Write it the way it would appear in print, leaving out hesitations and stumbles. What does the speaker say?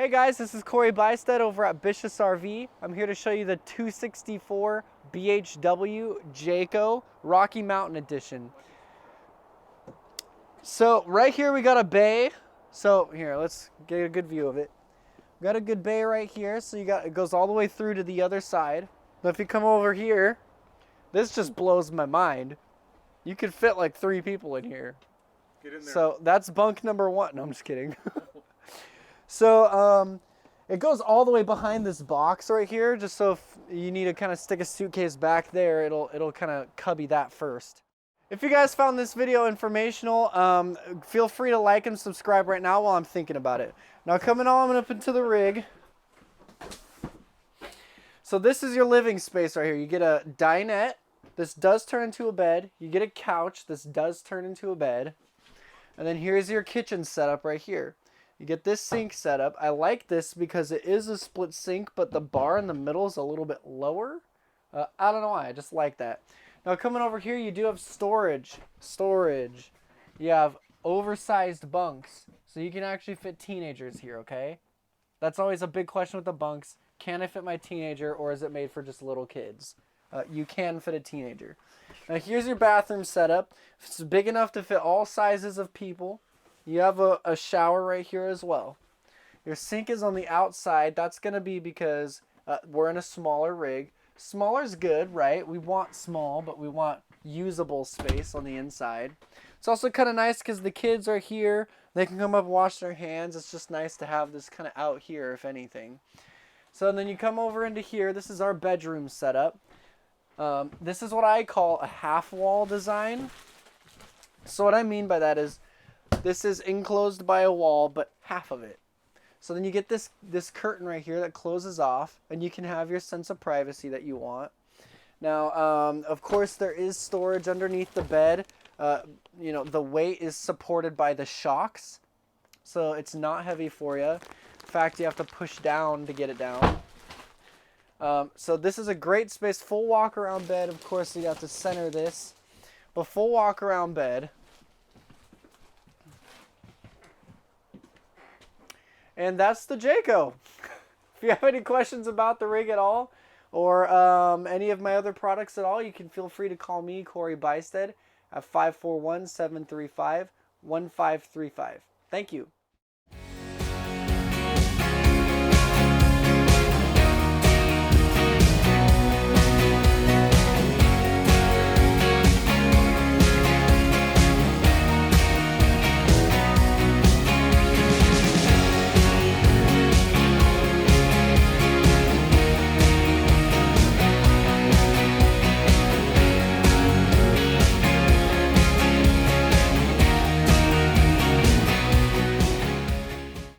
Hey guys, this is CoBuystedt over at BISH'S RV. I'm here to show you the 264 BHW Jayco Rocky Mountain Edition. So right here we got a bay. So here, let's get a good view of it. We got a good bay right here. So it goes all the way through to the other side. But if you come over here, this just blows my mind. You could fit like 3 people in here. Get in there. So that's bunk number 1. No, I'm just kidding. So it goes all the way behind this box right here, just so if you need to kind of stick a suitcase back there, it'll kind of cubby that first. If you guys found this video informational, feel free to like and subscribe right now while I'm thinking about it. Now coming on up into the rig. So this is your living space right here. You get a dinette. This does turn into a bed. You get a couch. This does turn into a bed. And then here's your kitchen setup right here. You get this sink set up. I like this because it is a split sink, but the bar in the middle is a little bit lower. I don't know why. I just like that. Now coming over here, you do have storage. You have oversized bunks. So you can actually fit teenagers here, okay? That's always a big question with the bunks. Can I fit my teenager, or is it made for just little kids? You can fit a teenager. Now here's your bathroom setup. It's big enough to fit all sizes of people. You have a shower right here as well. Your sink is on the outside. That's going to be because we're in a smaller rig. Smaller is good, right? We want small, but we want usable space on the inside. It's also kind of nice because the kids are here. They can come up and wash their hands. It's just nice to have this kind of out here, if anything. So then you come over into here. This is our bedroom setup. This is what I call a half wall design. So what I mean by that is this is enclosed by a wall, but half of it. So then you get this curtain right here that closes off, and you can have your sense of privacy that you want. Now, of course, there is storage underneath the bed. You know, the weight is supported by the shocks, so it's not heavy for you. In fact, you have to push down to get it down. So this is a great space. Full walk around bed. Of course, you have to center this, but full walk around bed. And that's the Jayco. If you have any questions about the rig at all, or any of my other products at all, you can feel free to call me, CoBuystedt, at 541-735-1535. Thank you.